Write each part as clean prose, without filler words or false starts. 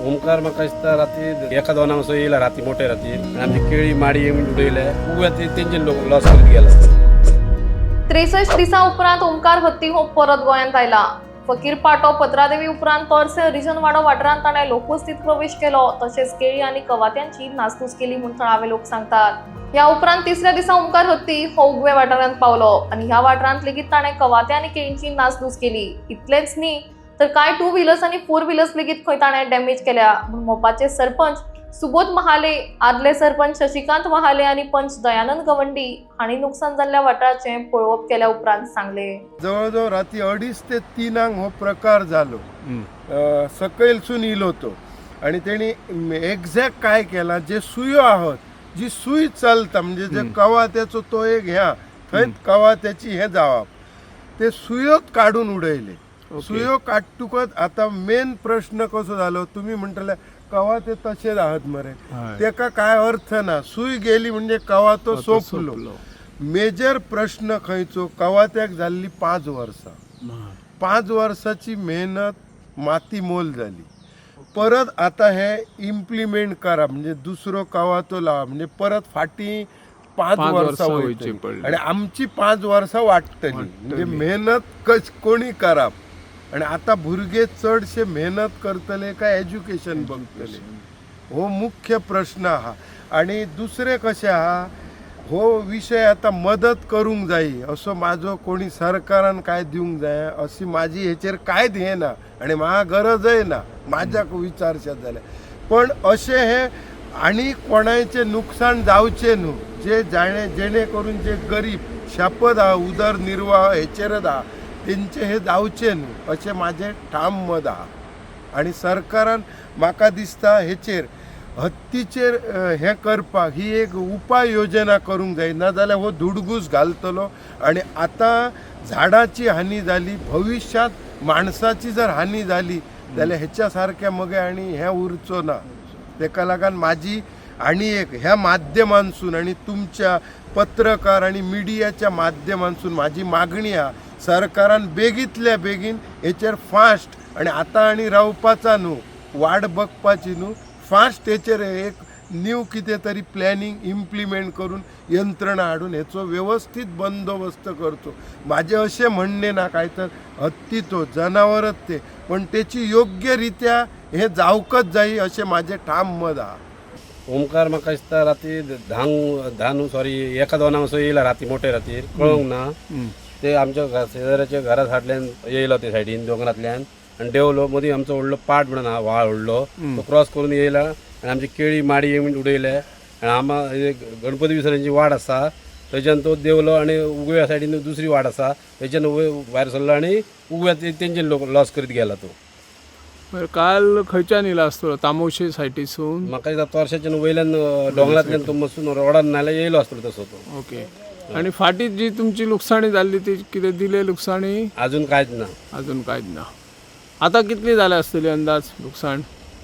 ओमकार म्हाका दिसता राती एका दोनांक असो येयला राती मोठे राती आनी आमची केळी माडी येवन उडयले उगव्या तेंचे लोक लॉस करीत गेला. 63 दिसा उपरांत ओमकार हत्ती हो परत गोंयांत आयला. फकीर पाटो पत्रादेवी उपरांत तोरसे हरिजनवाडो वाठारांत ताणें लोकवस्तीत प्रवेश केलो. तशेंच केळी आनी कवात्यांची नासधूस केली म्हूण थळावे लोक सांगतात. ह्या उपरांत 3ऱ्या दिसा ओमकार हत्ती हो उगवे वाठारांत पावलो आनी ह्या वाठारांत लेगीत ताणें कवात्या आनी केळींची नासधूस केली. इतलेंच न्ही तर कांय 2 व्हिलर्स आनी 4 व्हिलर्स लेगीत खंय ताणें डॅमेज केल्या म्हूण मोपाचे सरपंच सुबोध महाले, आदले सरपंच शशिकांत महाले आनी पंच दयानंद गवंडी हांणी नुकसान जाल्ल्या वाठाराचें पळोवप केल्या उपरांत सांगले. जवळजवळ राती 2:30 ते 3 हो प्रकार जालो. सकयलसून इलो तो आणि तेणी एक्झॅक्ट काय केला, जे सुयो आहोत जी सुई चलता म्हणजे जे कवात्याचो तो एक ह्या थंय कवात्याची हे जावप ते सुयोच काढून उडयले. सुयो काडटुकच आता मेन प्रश्न कसो जालो, तुम्ही म्हणटले कवा ते तशेच आहात मरे, तेका काय अर्थ ना. सुई गेली म्हणजे कवातो सोंपलो. मेजर प्रश्न खंयचो, कवात्याक जाल्ली 5 वर्सां. 5 वर्साची मेहनत माती मोल जाली. परत आता हे इम्प्लिमेंट करा म्हणजे दुसरो कवातो लावा म्हणजे परत फाटी 5 वर्सां वयतली आणि आमची 5 वर्सां वाडटली. म्हणजे मेहनत कोणी करप आणि आता भुरगे चडशे मेहनत करतले काय एज्युकेशन बघतले, हो मुख्य प्रश्न आहा. आणि दुसरे कशें आहा, हो विषय आता मदत करूंक जाय असो माझो कोणी सरकारान काय दिवंक जाय अशी माझी हेचेर कांयच हे ना आणि म्हाका गरजय ना माझ्याक विचारशात जाल्यार. पण अशें हे आनी कोणाचें नुकसाण जावचें न्हू. जेणे करून जे गरीब शापद आहा, उदरनिर्वाह हेचेरच आहा, तेंचे हे जावचे न्हू अशें माझे ठाम मत आहा. आणि सरकारान म्हाका दिसता हेचेर हत्तीचेर हे करपाक ही एक उपाय योजना करूंक जाय, नाजाल्यार हो धुडगूस घालतलो. आणि आता झाडाची हानी जाली, भविश्यात माणसाची जर हानी जाली जाल्यार हेच्या सारक्या मगे आणि हे उरचो ना. तेका लागून माझी आणि एक ह्या माध्यमांसून आणि तुमच्या पत्रकार आणि मिडियाच्या माध्यमांसून माझी मागणी आहा, सरकारान बेगीतल्या बेगीन हेचेर फास्ट आणि आता आणि रावपाचा न्हू, वाट बघपाची न्हू, फास्ट हेचेर एक न्यू कितें तरी प्लॅनिंग इम्प्लिमेंट करून यंत्रणा हाडून हेचो व्यवस्थित बंदोबस्त करचो. माझे अशें म्हणणे ना काय तर हत्ती तो जनावरच ते, पण तेची योग्य रित्या हे जावकच जाय अशें माझे ठाम मत आहा. ओमकार म्हाका दिसता राती एका दोनांक असो येयला राती मोठे राती कळोंक ना. ते आमच्या शेजाऱ्याच्या घरा फाटल्यान येयलो ते सायडीन दोंगरांतल्यान आनी देंवलो. मदीं आमचो व्हडलो पाट म्हणून आहा, व्हाळ व्हडलो तो क्रॉस करून येयला आनी आमची केळी माडी येवन उडयले. आनी गणपती विसर्जनाची वाट आसा थंयच्यान तो देंवलो आनी उगव्या सायडीन दुसरी वाट आसा थंयच्यान भायर सरलो आनी उगव्या तेंचे लोक लॉस करीत गेला तो. काल खंयच्यान येयला आसतलो, तामोशे सायटीसून? म्हाका दिसता तोरशाच्यान वयल्यान दोंगरांतल्यान तो मसून रोडान नाल्यार येयलो आसतलो तसो तो. ओके. आणि फाटी जी तुमची लुकसाणी जाल्ली ती कितें दिले लुकसाणी? अजून कांयच ना. अजून कांयच ना. आता कितली जाले आसतली अंदाज लुकसाण?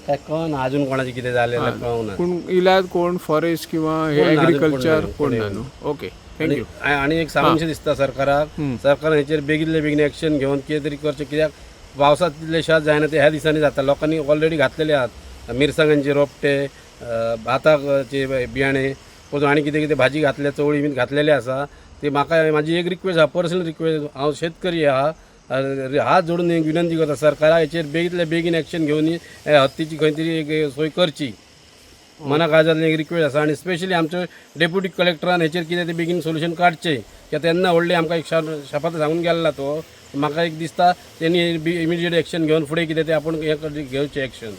काय कळना अजून कोणाचे कितें जालें कळना. पूण इल्यात कोण फॉरेस्ट किंवा हे एग्रीकल्चर कोण ना न्हू. Okay, thank you. आणि एक सांगूंशें दिसता सरकाराक, सरकारान हेचेर बेगीतले बेगीन एक्शन घेवन कितें तरी करचें. कित्याक पावसात तितले शेत जायना ते ह्या दिसांनी जाता. लोकांनी ऑलरेडी घातलेले आहात मिरसांगांचे रोपटे, भाताचे बियाणे, परतून आनी कितें कितें भाजी घातल्या, चवळी बीन घातलेले आसा. ते म्हाका म्हाजी एक रिक्वेस्ट आहा, पर्सनल रिक्वेस्ट, हांव शेतकरी आहा, हात जोडून एक विनंती करता सरकाराक हेचेर बेगीतल्या बेगीन एक्शन घेवन हत्तीची खंय तरी एक सोय करची. मनाक आजातली एक रिक्वेस्ट आसा. आनी स्पेशली आमच्या डेप्युटी कलेक्टरान हेचेर कितें ते बेगीन सोल्युशन काडचें. कित्याक तेन्ना व्हडले आमकां एक शापात सांगून गेल्ला तो. म्हाका एक दिसता तेणी इमिडिएट एक्शन घेवन फुडें कितें ते आपण हे घेवचें एक्शन.